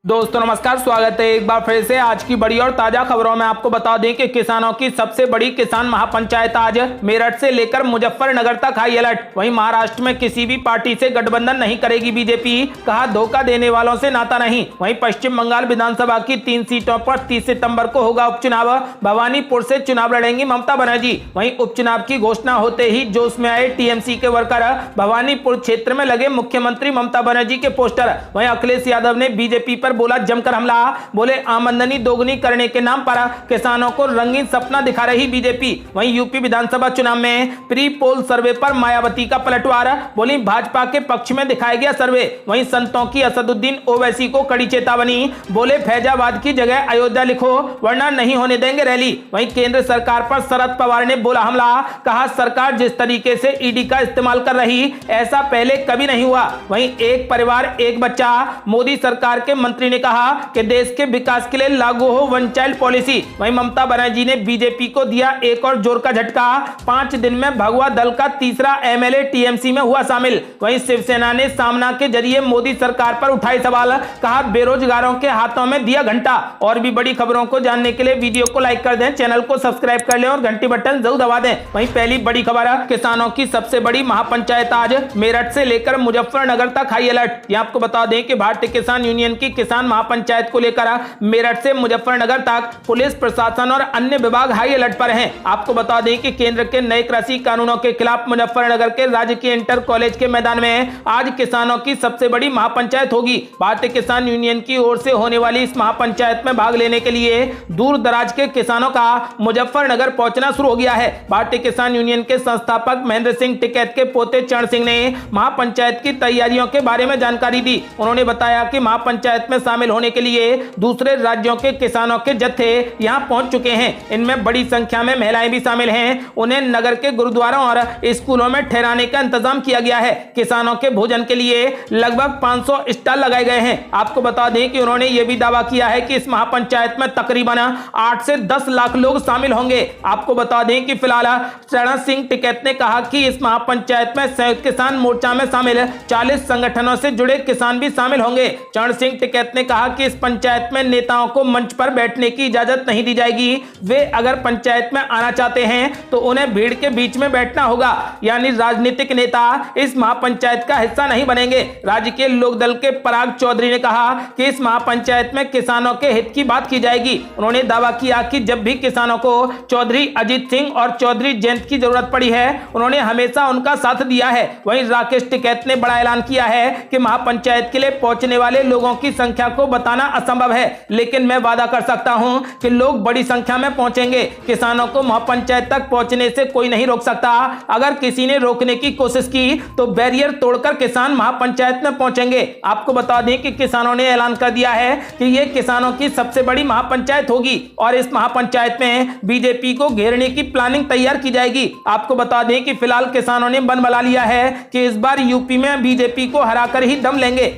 दोस्तों नमस्कार, स्वागत है एक बार फिर से आज की बड़ी और ताजा खबरों में। आपको बता दें कि किसानों की सबसे बड़ी किसान महापंचायत आज मेरठ से लेकर मुजफ्फरनगर तक हाई अलर्ट। वहीं महाराष्ट्र में किसी भी पार्टी से गठबंधन नहीं करेगी बीजेपी, कहा धोखा देने वालों से नाता नहीं। वहीं पश्चिम बंगाल विधानसभा की 3 सीटों पर 30 सितंबर को होगा उपचुनाव। भवानीपुर से चुनाव लड़ेंगी ममता बनर्जी। वहीं उपचुनाव की घोषणा होते ही जोश में आए टीएमसी के वर्कर भवानीपुर क्षेत्र में लगे मुख्यमंत्री ममता बनर्जी के पोस्टर। वहीं अखिलेश यादव ने बीजेपी पर बोला जमकर हमला, बोले आमदनी दोगुनी करने के नाम पर किसानों को रंगीन सपना दिखा रही बीजेपी। वहीं यूपी विधानसभा चुनाव में प्री पोल सर्वे पर मायावती का पलटवार, बोली भाजपा के पक्ष में दिखाया गया सर्वे। वहीं संतों की असदुद्दीन ओवैसी को कड़ी चेतावनी, बोले फैजाबाद की जगह अयोध्या लिखो वरना नहीं होने देंगे रैली। वहीं केंद्र सरकार पर शरद पवार ने बोला हमला, कहा सरकार जिस तरीके से ईडी का इस्तेमाल कर रही ऐसा पहले कभी नहीं हुआ। वहीं एक परिवार एक बच्चा, मोदी सरकार के मंत्री ने कहा कि देश के विकास के लिए लागू हो वन चाइल्ड पॉलिसी। वहीं ममता बनर्जी ने बीजेपी को दिया एक और जोर का झटका, 5 दिन में भगवा दल का तीसरा एमएलए टीएमसी में हुआ शामिल। वहीं शिवसेना ने सामना के जरिए मोदी सरकार पर उठाए सवाल, कहा बेरोजगारों के हाथों में दिया घंटा। और भी बड़ी खबरों को जानने के लिए वीडियो को लाइक कर दें, चैनल को सब्सक्राइब कर लें और घंटी बटन जरूर दबा दें। वहीं पहली बड़ी खबर, किसानों की सबसे बड़ी महापंचायत आज मेरठ से लेकर मुजफ्फरनगर तक हाई अलर्ट। यह आपको बता दें कि भारतीय किसान यूनियन की किसान महापंचायत को लेकर मेरठ से मुजफ्फरनगर तक पुलिस प्रशासन और अन्य विभाग हाई अलर्ट पर हैं। आपको बता दें कि केंद्र के नए कृषि कानूनों के खिलाफ मुजफ्फरनगर के राजकीय इंटर कॉलेज के मैदान में आज किसानों की सबसे बड़ी महापंचायत होगी। भारतीय किसान यूनियन की ओर से होने वाली इस महापंचायत में भाग लेने के लिए दूर दराज के किसानों का मुजफ्फरनगर पहुंचना शुरू हो गया है। भारतीय किसान यूनियन के संस्थापक महेंद्र सिंह टिकैत के पोते चरण सिंह ने महापंचायत की तैयारियों के बारे में जानकारी दी। उन्होंने बताया कि महापंचायत में शामिल होने के लिए दूसरे राज्यों के किसानों के जत्थे यहां पहुंच चुके हैं। इनमें बड़ी संख्या में महिलाएं भी शामिल हैं। उन्हें नगर के गुरुद्वारों और स्कूलों में ठहराने का इंतजाम किया गया है। किसानों के भोजन के लिए लगभग 500 स्टॉल लगाए गए हैं। आपको बता दें कि उन्होंने यह भी दावा किया है कि इस महापंचायत में तकरीबन 8 से 10 लाख लोग शामिल होंगे। आपको बता दें कि फिलहाल चरण सिंह टिकैत ने कहा कि इस महापंचायत में संयुक्त किसान मोर्चा में शामिल 40 संगठनों से जुड़े किसान भी शामिल होंगे। चरण सिंह टिकैत ने कहा कि इस पंचायत में नेताओं को मंच पर बैठने की इजाजत नहीं दी जाएगी। वे अगर पंचायत में आना चाहते हैं तो उन्हें भीड़ के बीच में बैठना होगा, यानी राजनीतिक नेता इस महापंचायत का हिस्सा नहीं बनेंगे। राज्य के लोकदल के पराग चौधरी ने कहा कि इस महापंचायत में किसानों के हित की बात की जाएगी। उन्होंने दावा किया कि जब भी किसानों को चौधरी अजीत सिंह और चौधरी जयंत की जरूरत पड़ी है उन्होंने हमेशा उनका साथ दिया है। वहीं राकेश टिकैत ने बड़ा ऐलान किया है कि महापंचायत के लिए पहुंचने वाले लोगों की संख्या को बताना असंभव है, लेकिन मैं वादा कर सकता हूं कि लोग बड़ी संख्या में पहुंचेंगे। किसानों को महापंचायत तक पहुंचने से कोई नहीं रोक सकता। अगर किसी ने रोकने की कोशिश की तो बैरियर तोड़कर किसान महापंचायत में पहुंचेंगे। आपको बता दें कि किसानों ने ऐलान कर दिया है कि यह किसानों की सबसे बड़ी महापंचायत होगी और इस महापंचायत में बीजेपी को घेरने की प्लानिंग तैयार की जाएगी। आपको बता दें कि फिलहाल किसानों ने मन बना लिया है कि इस बार यूपी में बीजेपी को हराकर ही दम लेंगे।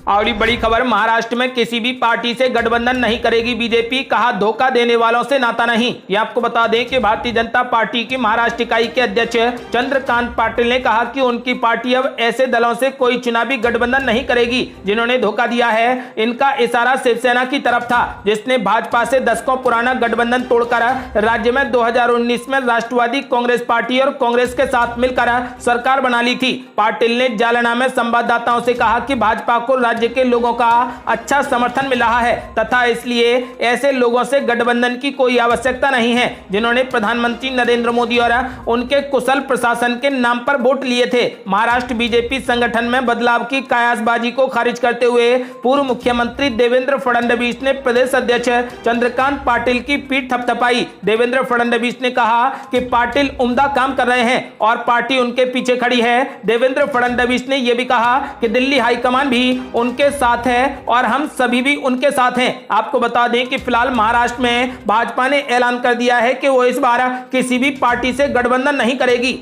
और बड़ी खबर, महाराष्ट्र में किसी भी पार्टी से गठबंधन नहीं करेगी बीजेपी, कहा धोखा देने वालों से नाता नहीं। ये आपको बता दें कि भारतीय जनता पार्टी की महाराष्ट्र इकाई के अध्यक्ष चंद्रकांत पाटिल ने कहा कि उनकी पार्टी अब ऐसे दलों से कोई चुनावी गठबंधन नहीं करेगी जिन्होंने धोखा दिया है। इनका इशारा शिवसेना की तरफ था, जिसने भाजपा से दशकों पुराना गठबंधन तोड़कर राज्य में 2019 में राष्ट्रवादी कांग्रेस पार्टी और कांग्रेस के साथ मिलकर सरकार बना ली थी। पाटिल ने जालना में संवाददाताओं से कहा कि भाजपा को राज्य के लोगों का अच्छा समर्थन मिल रहा है तथा इसलिए ऐसे लोगों से गठबंधन की कोई आवश्यकता नहीं है जिन्होंने प्रधानमंत्री नरेंद्र मोदी और उनके कुशल प्रशासन के नाम पर वोट लिए थे। महाराष्ट्र बीजेपी संगठन में बदलाव की कयासबाजी को खारिज करते हुए पूर्व मुख्यमंत्री देवेंद्र फडणवीस ने प्रदेश अध्यक्ष चंद्रकांत पाटिल की पीठ थपथपाई। देवेंद्र फडणवीस ने कहा कि पाटिल उम्दा काम कर रहे हैं और पार्टी उनके पीछे खड़ी है। देवेंद्र फडणवीस ने यह भी कहा कि दिल्ली हाईकमान भी उनके साथ है और हम सभी भी उनके साथ हैं। आपको बता दें कि फिलहाल महाराष्ट्र में भाजपा ने ऐलान कर दिया है कि वो इस बार किसी भी पार्टी से गठबंधन नहीं करेगी।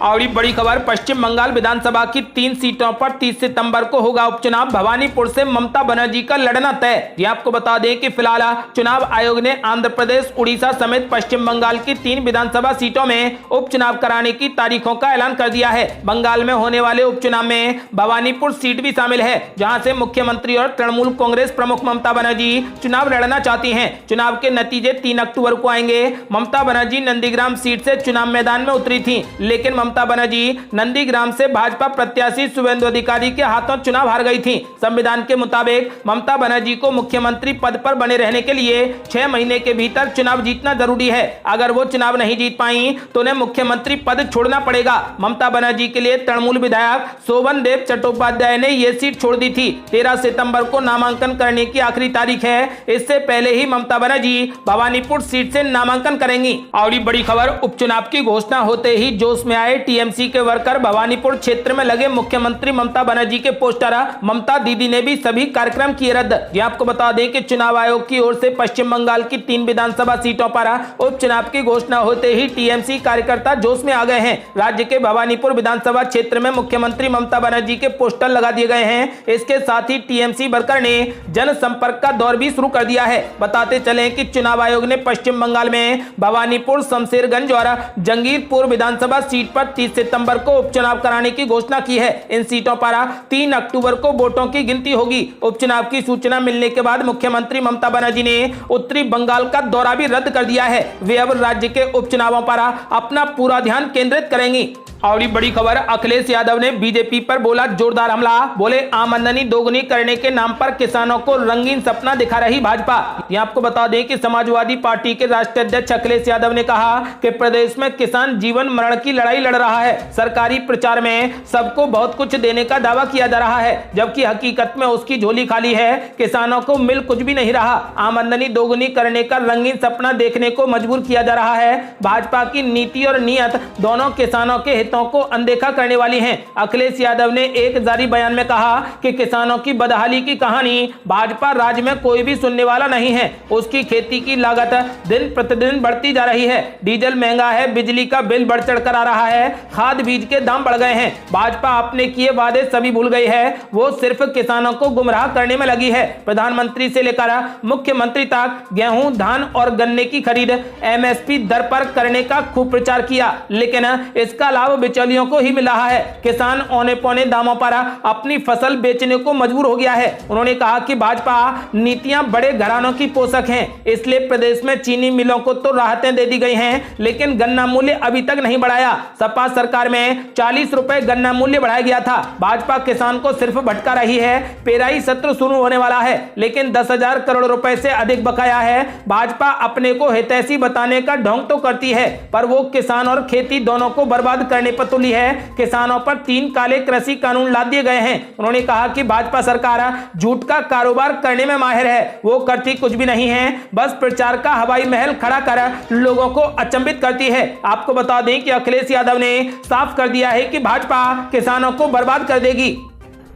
और बड़ी खबर, पश्चिम बंगाल विधानसभा की 3 सीटों पर 30 सितंबर को होगा उपचुनाव। भवानीपुर से ममता बनर्जी का लड़ना तय। ये आपको बता दें कि फिलहाल चुनाव आयोग ने आंध्र प्रदेश, उड़ीसा समेत पश्चिम बंगाल की 3 विधानसभा सीटों में उपचुनाव कराने की तारीखों का ऐलान कर दिया है। बंगाल में होने वाले उपचुनाव में भवानीपुर सीट भी शामिल है, जहां से मुख्यमंत्री और तृणमूल कांग्रेस प्रमुख ममता बनर्जी चुनाव लड़ना चाहती हैं। चुनाव के नतीजे 3 अक्टूबर को आएंगे। ममता बनर्जी नंदीग्राम सीट से चुनाव मैदान में उतरी थी, लेकिन ममता बनर्जी नंदीग्राम से भाजपा प्रत्याशी शुभेंदु अधिकारी के हाथों चुनाव हार गई थी। संविधान के मुताबिक ममता बनर्जी को मुख्यमंत्री पद पर बने रहने के लिए 6 महीने के भीतर चुनाव जीतना जरूरी है। अगर वो चुनाव नहीं जीत पाई तो उन्हें मुख्यमंत्री पद छोड़ना पड़ेगा। ममता बनर्जी के लिए तृणमूल विधायक शोभन देव चट्टोपाध्याय ने यह सीट छोड़ दी थी। 13 सितंबर को नामांकन करने की आखिरी तारीख है। इससे पहले ही ममता बनर्जी भवानीपुर सीट से नामांकन करेंगी। और बड़ी खबर, उपचुनाव की घोषणा होते ही जोश में आए टीएमसी के वर्कर भवानीपुर क्षेत्र में लगे मुख्यमंत्री ममता बनर्जी के पोस्टर। ममता दीदी ने भी सभी कार्यक्रम किए रद्द। ये आपको बता दें कि चुनाव आयोग की ओर से पश्चिम बंगाल की 3 विधानसभा सीटों पर उपचुनाव की घोषणा होते ही टीएमसी कार्यकर्ता जोश में आ गए हैं। राज्य के भवानीपुर विधानसभा क्षेत्र में मुख्यमंत्री ममता बनर्जी के पोस्टर लगा दिए गए हैं। इसके साथ ही टीएमसी वर्कर ने जनसंपर्क का दौर भी शुरू कर दिया है। बताते चले कि चुनाव आयोग ने पश्चिम बंगाल में भवानीपुर, शमशेरगंज और जंगीरपुर विधानसभा सीट पर 30 सितंबर को उपचुनाव कराने की घोषणा की है। इन सीटों पर 3 अक्टूबर को वोटों की गिनती होगी। उपचुनाव की सूचना मिलने के बाद मुख्यमंत्री ममता बनर्जी ने उत्तरी बंगाल का दौरा भी रद्द कर दिया है। वे अब राज्य के उपचुनावों पर अपना पूरा ध्यान केंद्रित करेंगी। और बड़ी खबर, अखिलेश यादव ने बीजेपी पर बोला जोरदार हमला। बोले आमदनी दोगुनी करने के नाम पर किसानों को रंगीन सपना दिखा रही भाजपा। ये आपको बता दें कि समाजवादी पार्टी के राष्ट्रीय अध्यक्ष अखिलेश यादव ने कहा कि प्रदेश में किसान जीवन मरण की लड़ाई लड़ रहा है। सरकारी प्रचार में सबको बहुत कुछ देने का दावा किया जा रहा है, जबकि हकीकत में उसकी झोली खाली है। किसानों को मिल कुछ भी नहीं रहा। आमदनी दोगुनी करने का रंगीन सपना देखने को मजबूर किया जा रहा है। भाजपा की नीति और नीयत दोनों किसानों के को अनदेखा करने वाली हैं। अखिलेश यादव ने एक जारी बयान में कहा कि किसानों की बदहाली की कहानी भाजपा राज्य में कोई भी सुनने वाला नहीं है। उसकी खेती की लागत दिन प्रतिदिन बढ़ती जा रही है। डीजल महंगा है, बिजली का बिल बढ़ चढ़ कर आ रहा है, खाद बीज के दाम बढ़ गए हैं। भाजपा अपने किए वादे सभी भूल गई है। वो सिर्फ किसानों को गुमराह करने में लगी है। प्रधानमंत्री से लेकर मुख्यमंत्री तक गेहूं, धान और गन्ने की खरीद एमएसपी दर पर करने का खूब प्रचार किया, लेकिन इसका लाभ बिचौलियों को ही मिल रहा है। किसान औने पौने दामों पर अपनी फसल बेचने को मजबूर हो गया है। उन्होंने कहा कि भाजपा नीतियां बड़े घरानों की पोषक हैं, इसलिए प्रदेश में चीनी मिलों को तो राहतें दे दी गई हैं, लेकिन गन्ना मूल्य अभी तक नहीं बढ़ाया। सपा सरकार में 40 रुपए गन्ना मूल्य बढ़ाया गया था। भाजपा किसान को सिर्फ भटका रही है। पेराई सत्र शुरू होने वाला है, लेकिन 10,000 करोड़ रुपए से अधिक बकाया है। भाजपा अपने को हितैषी बताने का ढोंग तो करती है, पर वो किसान और खेती दोनों को बर्बाद करने पर तुली है। किसानों पर 3 काले कृषि कानून ला दिए गए हैं। उन्होंने कहा कि भाजपा सरकार झूठ का कारोबार करने में माहिर है। वो करती कुछ भी नहीं है, बस प्रचार का हवाई महल खड़ा कर लोगों को अचंभित करती है। आपको बता दें कि अखिलेश यादव ने साफ कर दिया है कि भाजपा किसानों को बर्बाद कर देगी।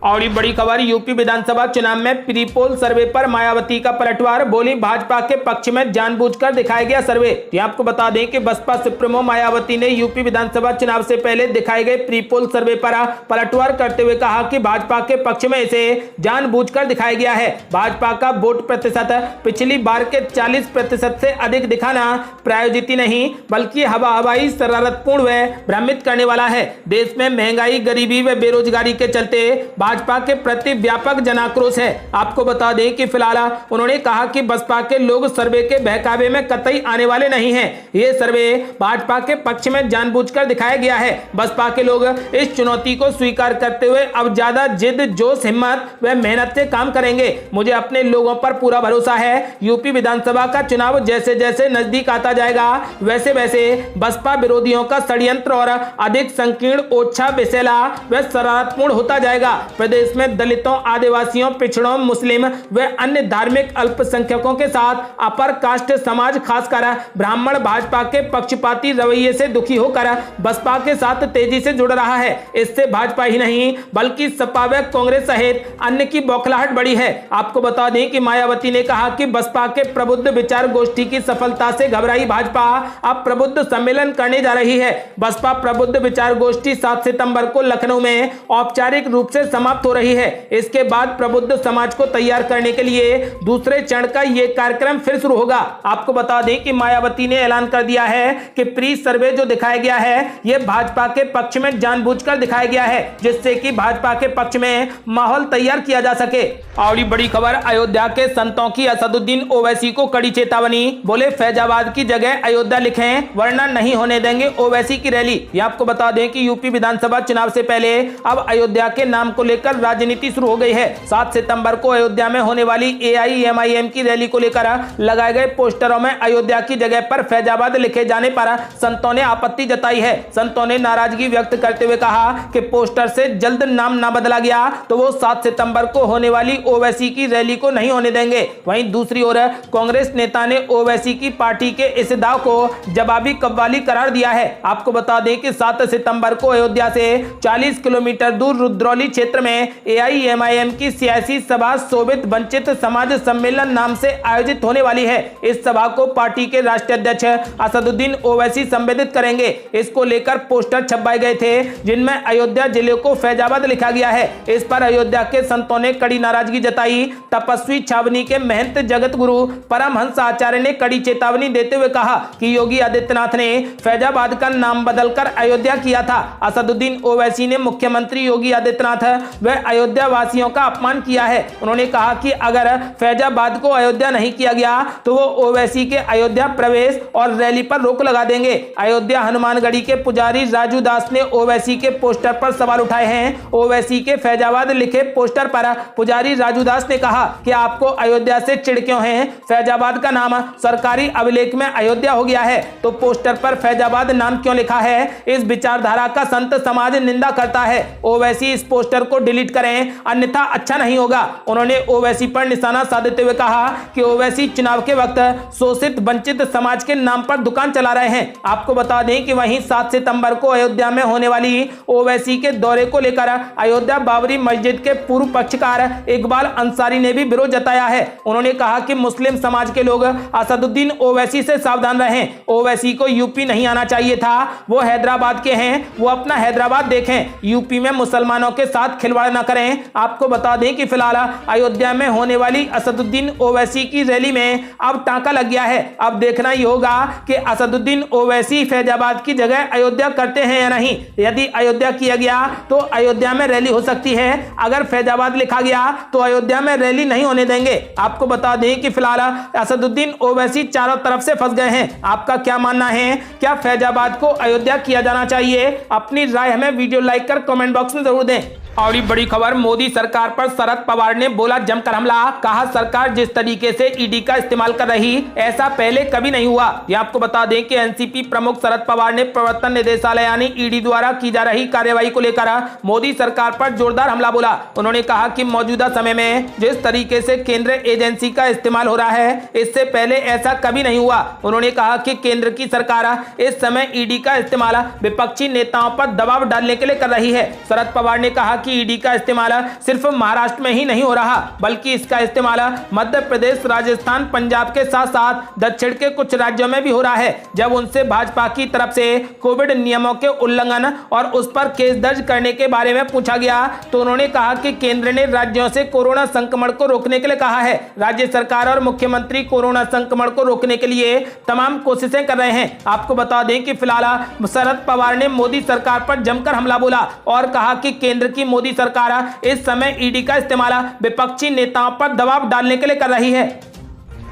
और ये बड़ी खबर, यूपी विधानसभा चुनाव में प्री पोल सर्वे पर मायावती का पलटवार। बोली भाजपा के पक्ष में जानबूझकर दिखाया गया सर्वे। ये आपको बता दें कि बसपा सुप्रीमो मायावती ने यूपी विधानसभा चुनाव से पहले दिखाए गए प्री पोल सर्वे पर पलटवार करते हुए कहा कि भाजपा के पक्ष में इसे जानबूझकर दिखाया गया है। भाजपा का वोट प्रतिशत पिछली बार के 40% से अधिक दिखाना प्रायोजित नहीं, बल्कि हवाई शरारतपूर्ण व भ्रमित करने वाला है। देश में महंगाई, गरीबी व बेरोजगारी के चलते भाजपा के प्रति व्यापक जनाक्रोश है। आपको बता दें कि फिलहाल उन्होंने कहा कि बसपा के लोग सर्वे के बहकावे में कतई आने वाले नहीं हैं। ये सर्वे भाजपा के पक्ष में जानबूझकर दिखाया गया है। बसपा के लोग इस चुनौती को स्वीकार करते हुए अब ज्यादा जिद, जोश, हिम्मत व मेहनत से काम करेंगे। मुझे अपने लोगों पर पूरा भरोसा है। यूपी विधानसभा का चुनाव जैसे जैसे नजदीक आता जाएगा, वैसे वैसे बसपा विरोधियों का षड्यंत्र और अधिक संकीर्ण, ओछा, विषैला व शरारतपूर्ण होता जाएगा। प्रदेश में दलितों, आदिवासियों, पिछड़ों, मुस्लिम व अन्य धार्मिक अल्पसंख्यकों के साथ अपर कास्ट समाज खासकर ब्राह्मण भाजपा के पक्षपाती रवैये से दुखी होकर बसपा के साथ तेजी से जुड़ रहा है। इससे भाजपा ही नहीं बल्कि सपा व कांग्रेस सहित अन्य की बौखलाहट बढ़ी है। आपको बता दें कि मायावती ने कहा कि बसपा के प्रबुद्ध विचार गोष्ठी की सफलता से घबराई भाजपा अब प्रबुद्ध सम्मेलन करने जा रही है। बसपा प्रबुद्ध विचार गोष्ठी 7 सितंबर को लखनऊ में औपचारिक रूप से समाप्त हो रही है। इसके बाद प्रबुद्ध समाज को तैयार करने के लिए दूसरे चरण का यह कार्यक्रम फिर शुरू होगा। आपको बता दें कि मायावती ने ऐलान कर दिया है कि प्री सर्वे जो दिखाया गया है यह भाजपा के पक्ष में जानबूझकर दिखाया गया है, जिससे कि भाजपा के पक्ष में माहौल तैयार किया जा सके। और बड़ी खबर, अयोध्या के संतों की असदुद्दीन ओवैसी को कड़ी चेतावनी, बोले फैजाबाद की जगह अयोध्या लिखें वरना नहीं होने देंगे ओवैसी की रैली। ये आपको बता दें कि यूपी विधानसभा चुनाव से पहले अब अयोध्या के नाम को लेकर राजनीति शुरू हो गई है। 7 सितंबर को अयोध्या में होने वाली AIMIM की रैली को लेकर लगाए गए पोस्टरों में अयोध्या की जगह पर फैजाबाद लिखे जाने पर संतों ने आपत्ति जताई है। संतों ने नाराजगी व्यक्त करते हुए कहा कि पोस्टर से जल्द नाम ना बदला गया तो वो 7 सितंबर को होने वाली ओवैसी की रैली को नहीं होने देंगे। वहीं दूसरी ओर कांग्रेस नेता ने ओवैसी की पार्टी के इस दाव को जवाबी कव्वाली करार दिया है। आपको बता दें कि 7 सितंबर को अयोध्या से 40 किलोमीटर दूर रुद्रौली क्षेत्र में AIMIM की सियासी सभा शोभित वंचित समाज सम्मेलन नाम से आयोजित होने वाली है। इस सभा को पार्टी के राष्ट्रीय अध्यक्ष असदुद्दीन ओवैसी संबोधित करेंगे। इसको लेकर पोस्टर छपवाए गए थे जिनमें अयोध्या जिले को फैजाबाद लिखा गया है। इस पर अयोध्या के संतों ने कड़ी नाराजगी जताई। तपस्वी छावनी के महंत जगत गुरु परमहंस आचार्य ने कड़ी चेतावनी देते हुए कहा कि योगी आदित्यनाथ ने फैजाबाद का नाम बदलकर अयोध्या किया था। असदुद्दीन ओवैसी ने मुख्यमंत्री योगी आदित्यनाथ व अयोध्या वासियों का अपमान किया है। उन्होंने कहा कि अगर फैजाबाद को अयोध्या नहीं किया गया तो वो ओवैसी के अयोध्या प्रवेश और रैली पर रोक लगा देंगे। अयोध्या हनुमानगढ़ी के पुजारी राजू दास ने ओवैसी के पोस्टर पर सवाल उठाए हैं। ओवैसी के फैजाबाद लिखे पोस्टर पर पुजारी राजू दास ने कहा कि आपको अयोध्या से चिढ़ क्यों है? फैजाबाद का नाम सरकारी अभिलेख में अयोध्या हो गया है तो पोस्टर पर फैजाबाद नाम क्यों लिखा है? इस विचारधारा का संत समाज निंदा करता है। ओवैसी इस पोस्टर को डिलीट करें अन्यथा अच्छा नहीं होगा। उन्होंने ओवैसी पर निशाना साधते हुए कहा कि ओवैसी चुनाव के वक्त शोषित वंचित समाज के नाम पर दुकान चला रहे हैं। आपको बता दें कि वहीं 7 सितंबर को अयोध्या में होने वाली ओवैसी के दौरे को लेकर अयोध्या बाबरी मस्जिद के पूर्व पक्षकार इकबाल अंसारी ने भी विरोध जताया है। उन्होंने कहा कि मुस्लिम समाज के लोग असदुद्दीन ओवैसी से सावधान रहें। ओवैसी को यूपी नहीं आना चाहिए था, वो हैदराबाद के हैं, वो अपना हैदराबाद देखें। यूपी में मुसलमानों के साथ खिलवाड़ न करें। आपको बता दें कि फिलहाल अयोध्या में होने वाली असदुद्दीन ओवैसी की रैली में अब टांका लग गया है। अब देखना ही होगा कि असदुद्दीन ओवैसी फैजाबाद की जगह अयोध्या करते हैं या नहीं। यदि अयोध्या किया गया तो अयोध्या में रैली हो सकती है, अगर फैजाबाद लिखा गया तो अयोध्या में रैली नहीं होने देंगे। आपको बता दें कि फिलहाल असदुद्दीन ओवैसी चारों तरफ से फंस गए हैं। आपका क्या मानना है? क्या फैजाबाद को अयोध्या किया जाना चाहिए? अपनी राय हमें वीडियो लाइक कर कमेंट बॉक्स में जरूर दें। और बड़ी खबर, मोदी सरकार पर शरद पवार ने बोला जमकर हमला। कहा सरकार जिस तरीके से ईडी का इस्तेमाल कर रही ऐसा पहले कभी नहीं हुआ। ये आपको बता दें कि एनसीपी प्रमुख शरद पवार ने प्रवर्तन निदेशालय यानी ईडी द्वारा की जा रही कार्रवाई को लेकर मोदी सरकार पर जोरदार हमला बोला। उन्होंने कहा कि मौजूदा समय में जिस तरीके से केंद्र एजेंसी का इस्तेमाल हो रहा है इससे पहले ऐसा कभी नहीं हुआ। उन्होंने कहा कि केंद्र की सरकार इस समय ईडी का इस्तेमाल विपक्षी नेताओं पर दबाव डालने के लिए कर रही है। शरद पवार ने कहा कि ईडी का इस्तेमाल सिर्फ महाराष्ट्र में ही नहीं हो रहा बल्कि इसका इस्तेमाल मध्य प्रदेश, राजस्थान, पंजाब के साथ साथ दक्षिण के कुछ राज्यों में भी हो रहा है। जब उनसे भाजपा की तरफ से कोविड नियमों के उल्लंघन और उस पर केस दर्ज करने के बारे में पूछा गया तो उन्होंने कहा कि केंद्र ने राज्यों से कोरोना संक्रमण को रोकने के लिए कहा है। राज्य सरकार और मुख्यमंत्री कोरोना संक्रमण को रोकने के लिए तमाम कोशिशें कर रहे हैं। आपको बता दें कि फिलहाल शरद पवार ने मोदी सरकार पर जमकर हमला बोला और कहा कि केंद्र की मोदी सरकार इस समय ईडी का इस्तेमाल विपक्षी नेताओं पर दबाव डालने के लिए कर रही है।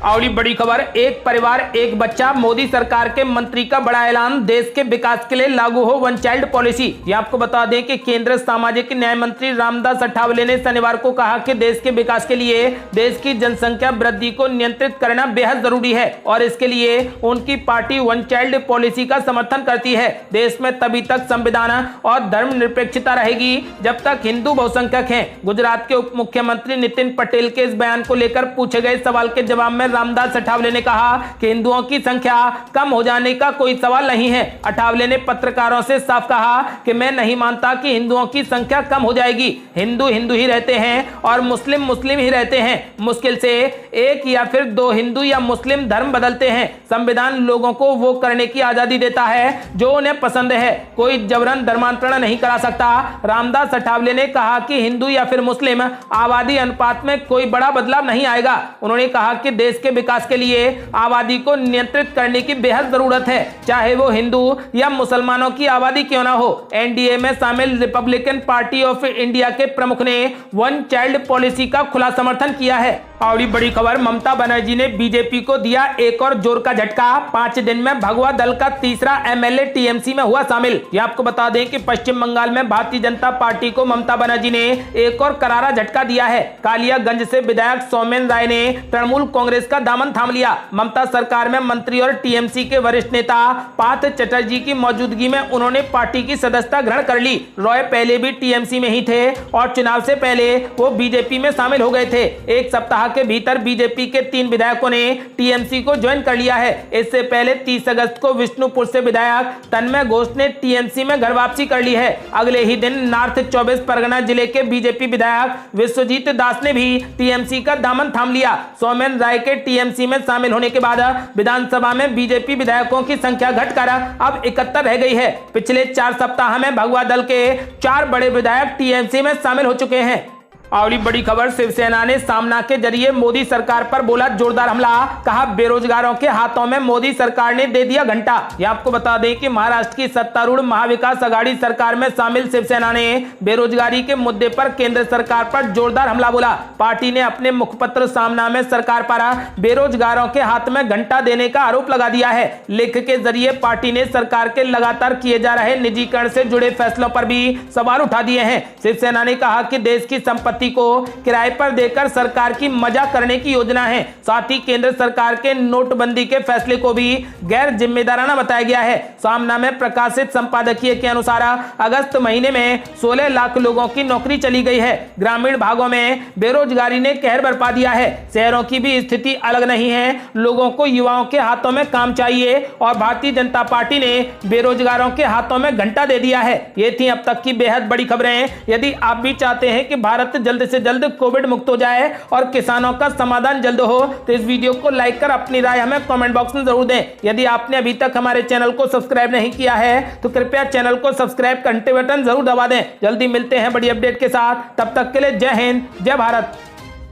अगली बड़ी खबर, एक परिवार एक बच्चा, मोदी सरकार के मंत्री का बड़ा ऐलान, देश के विकास के लिए लागू हो वन चाइल्ड पॉलिसी। ये आपको बता दें कि केंद्र सामाजिक न्याय मंत्री रामदास अठावले ने शनिवार को कहा कि देश के विकास के लिए देश की जनसंख्या वृद्धि को नियंत्रित करना बेहद जरूरी है और इसके लिए उनकी पार्टी वन चाइल्ड पॉलिसी का समर्थन करती है। देश में तभी तक संविधान और धर्मनिरपेक्षता रहेगी जब तक हिंदू बहुसंख्यक हैं। गुजरात के उप मुख्यमंत्री नितिन पटेल के इस बयान को लेकर पूछे गए सवाल के जवाब में रामदास अठावले ने कहा कि हिंदुओं की संख्या कम हो जाने का कोई सवाल नहीं है। अठावले ने पत्रकारों से साफ कहा कि मैं नहीं मानता कि हिंदुओं की संख्या कम हो जाएगी। हिंदू हिंदू ही रहते हैं और मुस्लिम मुस्लिम ही रहते हैं। मुश्किल से एक या फिर दो हिंदू या मुस्लिम धर्म बदलते हैं। संविधान लोगों को वो करने की आजादी देता है जो उन्हें पसंद है, कोई जबरन धर्मांतरण नहीं करा सकता। रामदास अठावले ने कहा कि हिंदू या फिर मुस्लिम आबादी अनुपात में कोई बड़ा बदलाव नहीं आएगा। उन्होंने कहा कि देश के विकास के लिए आबादी को नियंत्रित करने की बेहद जरूरत है, चाहे वो हिंदू या मुसलमानों की आबादी क्यों ना हो। एनडीए में शामिल रिपब्लिकन पार्टी ऑफ इंडिया के प्रमुख ने वन चाइल्ड पॉलिसी का खुला समर्थन किया है। और बड़ी खबर, ममता बनर्जी ने बीजेपी को दिया एक और जोर का झटका। 5 दिन में भगवा दल का तीसरा एमएलए टीएमसी में हुआ शामिल। ये आपको बता दें कि पश्चिम बंगाल में भारतीय जनता पार्टी को ममता बनर्जी ने एक और करारा झटका दिया है। कालियागंज से विधायक सौमेन राय ने तृणमूल कांग्रेस का दामन थाम लिया। ममता सरकार में मंत्री और टीएमसी के वरिष्ठ नेता पार्थ चटर्जी की मौजूदगी में उन्होंने पार्टी की सदस्यता ग्रहण कर ली। रॉय पहले भी टीएमसी में ही थे और चुनाव से पहले वो बीजेपी में शामिल हो गए थे। एक सप्ताह के भीतर बीजेपी के 3 विधायकों ने टीएमसी को ज्वाइन कर लिया है। इससे पहले 30 अगस्त को विष्णुपुर से विधायक तन्मय घोष ने टीएमसी में घर वापसी कर ली है। अगले ही दिन नॉर्थ 24 परगना जिले के बीजेपी विधायक विश्वजीत दास ने भी टीएमसी का दामन थाम लिया। सौमेन राय के टीएमसी में शामिल होने के बाद विधानसभा में बीजेपी विधायकों की संख्या घटकर अब 71 रह गई है। पिछले 4 सप्ताह में भगवा दल के 4 बड़े विधायक टीएमसी में शामिल हो चुके हैं। अगली बड़ी खबर, शिवसेना ने सामना के जरिए मोदी सरकार पर बोला जोरदार हमला, कहा बेरोजगारों के हाथों में मोदी सरकार ने दे दिया घंटा। यह आपको बता दें कि महाराष्ट्र की सत्तारूढ़ महाविकास आघाड़ी सरकार में शामिल शिवसेना ने बेरोजगारी के मुद्दे पर केंद्र सरकार पर जोरदार हमला बोला। पार्टी ने अपने मुखपत्र सामना में सरकार पर बेरोजगारों के हाथ में घंटा देने का आरोप लगा दिया है। लेख के जरिए पार्टी ने सरकार के लगातार किए जा रहे निजीकरण से जुड़े फैसलों पर भी सवाल उठा दिए हैं। शिवसेना ने कहा कि देश की संपत्ति को किराए पर देकर सरकार की मजा करने की योजना है। साथ ही केंद्र सरकार के नोटबंदी के फैसले को भी गैर जिम्मेदाराना बताया गया है। सामना में प्रकाशित संपादकीय के अनुसार अगस्त महीने में 16 लाख लोगों की नौकरी चली गई है। ग्रामीण भागों में बेरोजगारी ने कहर बरपा दिया है। शहरों की भी स्थिति अलग नहीं है। लोगों को युवाओं के हाथों में काम चाहिए और भारतीय जनता पार्टी ने बेरोजगारों के हाथों में घंटा दे दिया है। ये थी अब तक की बेहद बड़ी खबरें। यदि आप भी चाहते हैं कि भारत जल्द से जल्द कोविड मुक्त हो जाए और किसानों का समाधान जल्द हो तो इस वीडियो को लाइक कर अपनी राय हमें कमेंट बॉक्स में जरूर दें। यदि आपने अभी तक हमारे चैनल को सब्सक्राइब नहीं किया है तो कृपया चैनल को सब्सक्राइब घंटे बटन जरूर दबा दें। जल्दी मिलते हैं बड़ी अपडेट के साथ, तब तक के लिए जय हिंद जय भारत।